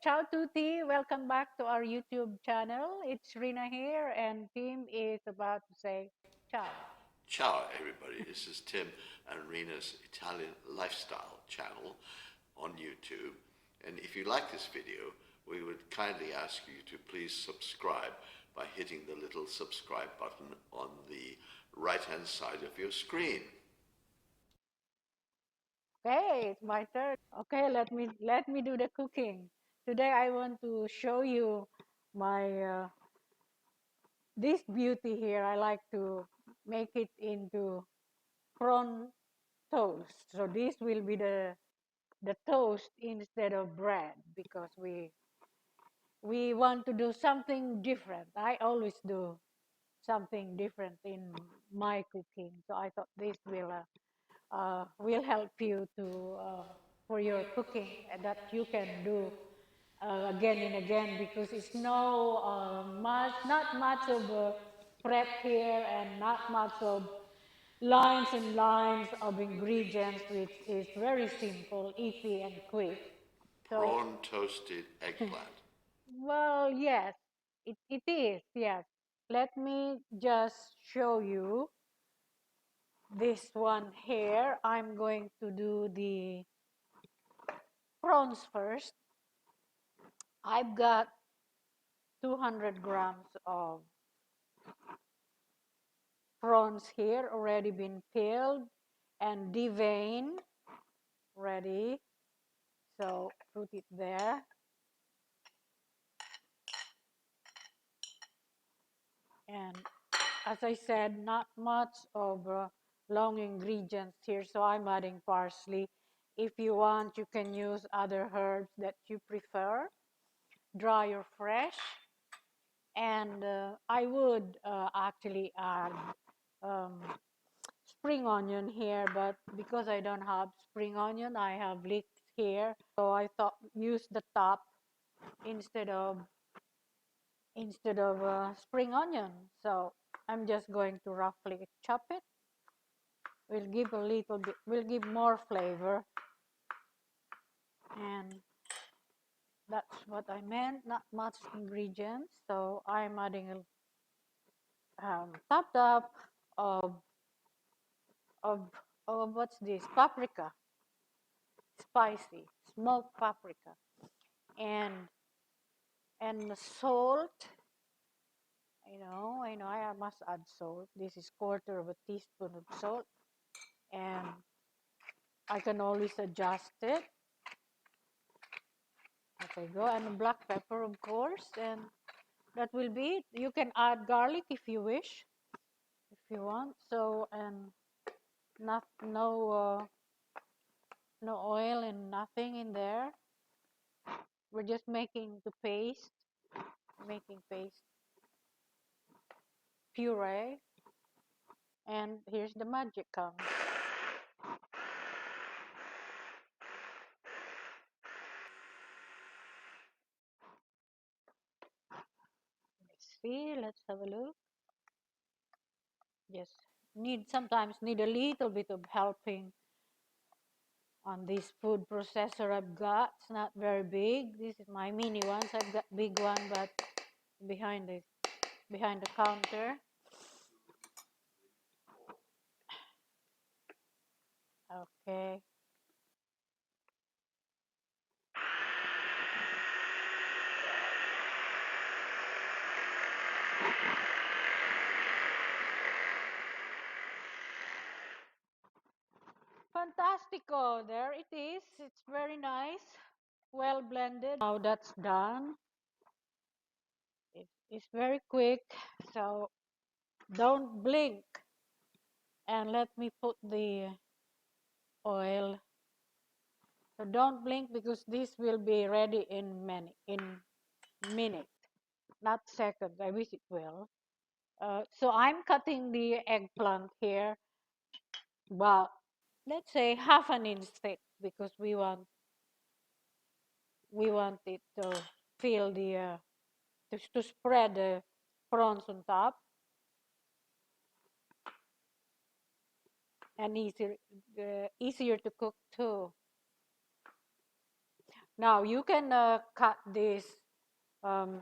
Ciao tutti, welcome back to our YouTube channel. It's Rina here, and Tim is about to say ciao. Ciao, everybody. This is Tim and Rina's Italian lifestyle channel on YouTube. And if you like this video, we would kindly ask you to please subscribe by hitting the little subscribe button on the right-hand side of your screen. Okay, it's my turn. Okay, let me do the cooking. Today I want to show you my this beauty here. I like to make it into prawn toast. So this will be the toast instead of bread because we want to do something different. I always do something different in my cooking. So I thought this will help you to for your cooking and that you can do again and again because it's no not much of prep here and not much of lines and lines of ingredients, which is very simple, easy, and quick. So Prawn toasted eggplant. well, yes, it is, yes. Let me just show you this one here. I'm going to do the prawns first. I've got 200 grams of prawns here already been peeled and deveined, ready. So put it there. And as I said, not much of long ingredients here, so I'm adding parsley. If you want, you can use other herbs that you prefer, dry or fresh. And I would actually add um, spring onion here, but because I don't have spring onion, I have leeks here. So I thought use the top instead of spring onion. So I'm just going to roughly chop it. Will give a little bit, will give more flavor. And that's what I meant, not much ingredients. So I'm adding a top of of what's this? Paprika, spicy, smoked paprika, and salt. I know, I must add salt. This is quarter of a teaspoon of salt, and I can always adjust it as I go. And black pepper, of course, and that will be it. You can add garlic if you wish, if you want. So, and not no oil and nothing in there. We're just making the paste, puree, and here's the magic comes. Let's see, let's have a look. Yes, sometimes need a little bit of helping on this food processor I've got. It's not very big. This is my mini ones. I've got big one, but behind the counter. Okay. Fantastico. There it is. It's very nice. Well blended. Now that's done. It's very quick. So don't blink. And let me put the oil. So don't blink because this will be ready in minute, not seconds. I wish it will. So I'm cutting the eggplant here, but let's say half an inch thick because we want it to fill the to spread the prawns on top and easier to cook too. Now you can cut this um,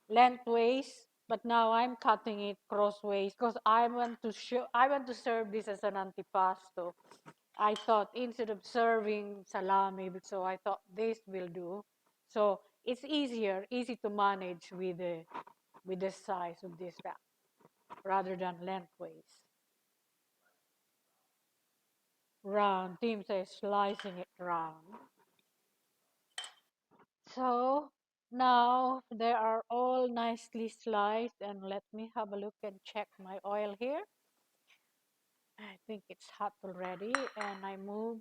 lengthways, but now I'm cutting it crossways because I want to serve this as an antipasto. I thought instead of serving salami, so I thought this will do. So it's easy to manage with the size of this wrap rather than lengthways. Round. Tim says slicing it round. So now they are all nicely sliced, and let me have a look and check my oil here. I think it's hot already, and I move.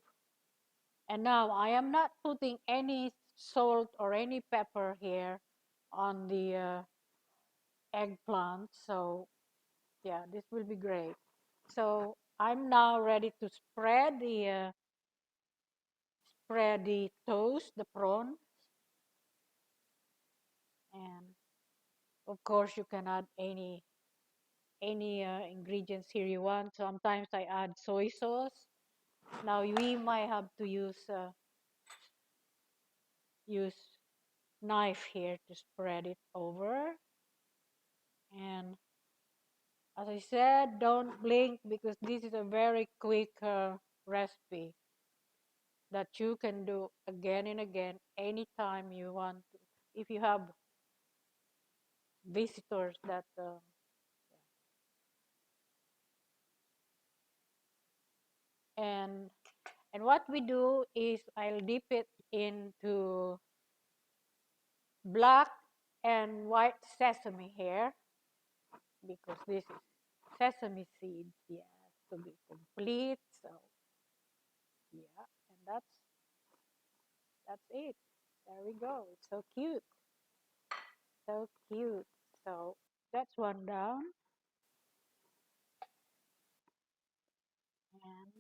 And now I am not putting any salt or any pepper here on the eggplant. So yeah, this will be great. So I'm now ready to spread the toast, the prawn, and of course you can add any ingredients here you want. Sometimes I add soy sauce. Now we might have to use knife here to spread it over. And as I said, don't blink because this is a very quick recipe that you can do again and again anytime you want to. If you have visitors that and and what we do is I'll dip it into black and white sesame here because this is sesame seeds, yes, to be complete. So yeah, and that's it. There we go. It's so cute, so cute. So that's one down, and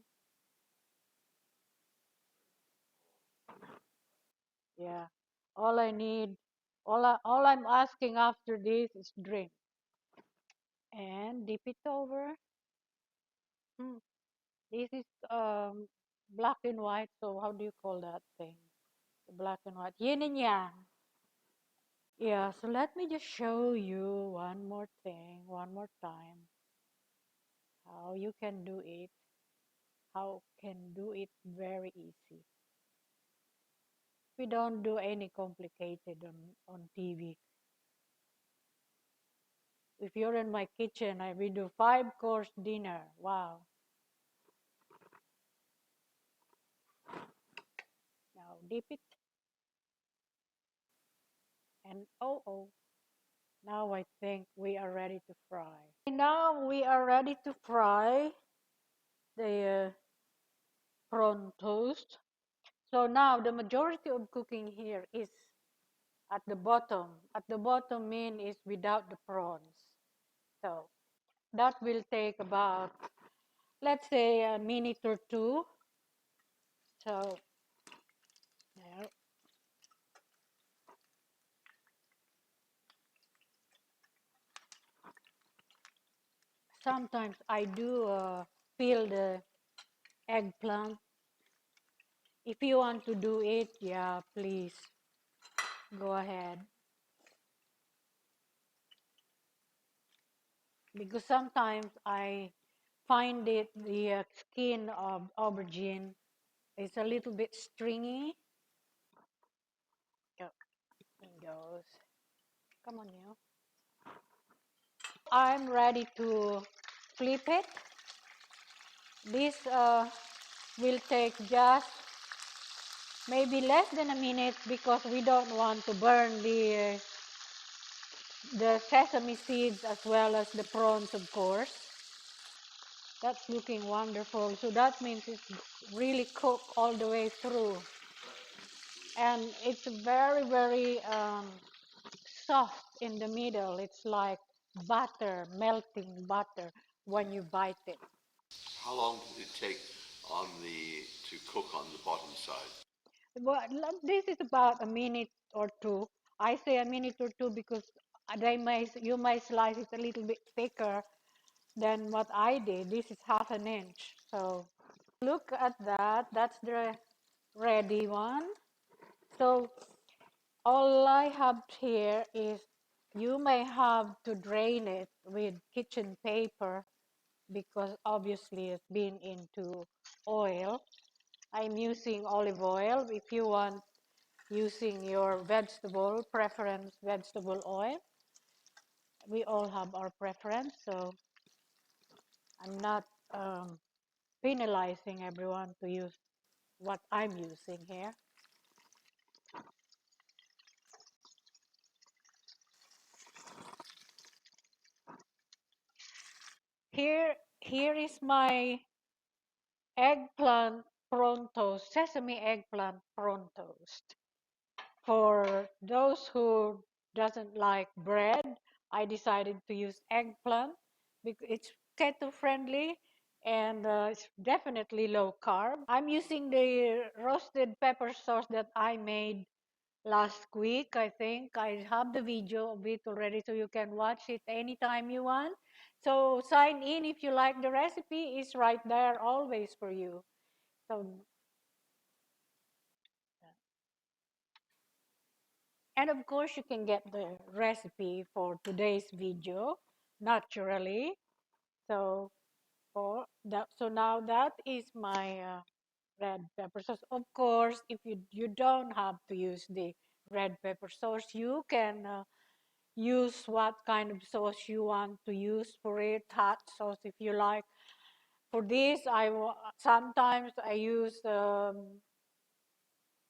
yeah, all I need, all I'm asking after this is drink and dip it over. Hmm. This is black and white. So how do you call that thing? The black and white, yin and yang. Yeah, so let me just show you one more thing, one more time, how you can do it, how can do it very easy. We don't do any complicated on TV. If you're in my kitchen, we do 5-course dinner. Wow. Now dip it, and oh, now I think we are ready to fry. Now we are ready to fry the prawn toast. So now the majority of cooking here is at the bottom. At the bottom mean is without the prawns. So that will take about, let's say, a minute or two. So there. Sometimes I do peel the eggplant. If you want to do it, yeah, please go ahead. Because sometimes I find the skin of aubergine is a little bit stringy. Oh, it goes. Come on, you. I'm ready to flip it. This will take just maybe less than a minute because we don't want to burn the sesame seeds as well as the prawns, of course. That's looking wonderful. So that means it's really cooked all the way through. And it's very, very soft in the middle. It's like butter, melting butter when you bite it. How long did it take to cook on the bottom side? Well, this is about a minute or two. I say a minute or two because you might slice it a little bit thicker than what I did. This is 1/2 inch. So look at that. That's the ready one. So all I have here is you may have to drain it with kitchen paper because obviously it's been into oil. I'm using olive oil. If you want using your vegetable preference, vegetable oil, we all have our preference. So I'm not penalizing everyone to use what I'm using here. Here is my eggplant prawn toast, sesame eggplant prawn toast. For those who doesn't like bread, I decided to use eggplant because it's keto friendly and it's definitely low carb. I'm using the roasted pepper sauce that I made last week. I think I have the video of it already, so you can watch it anytime you want. So sign in if you like the recipe. It's right there always for you. So, and of course, you can get the recipe for today's video naturally. So, so now that is my red pepper sauce. Of course, if you don't have to use the red pepper sauce, you can use what kind of sauce you want to use for it. Hot sauce if you like. For this, sometimes I use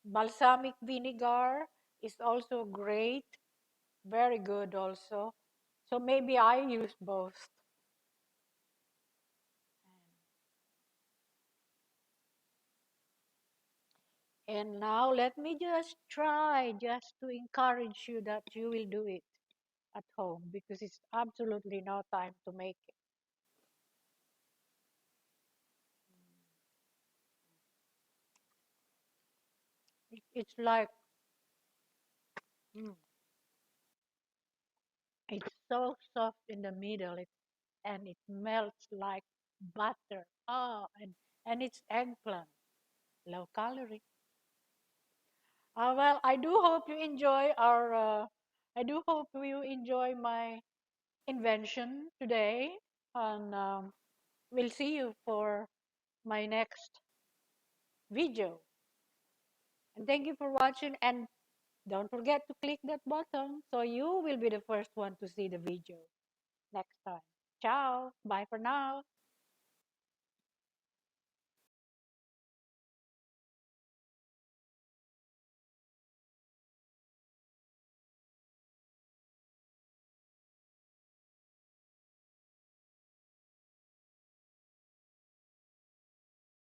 balsamic vinegar. Is also great, very good also. So maybe I use both. And now let me just try just to encourage you that you will do it at home because it's absolutely no time to make it. It's like, mm, it's so soft in the middle and it melts like butter. Oh, and it's eggplant, low calorie. Well, I do hope you enjoy I do hope you enjoy my invention today. And we'll see you for my next video. And thank you for watching. And don't forget to click that button so you will be the first one to see the video next time. Ciao. Bye for now.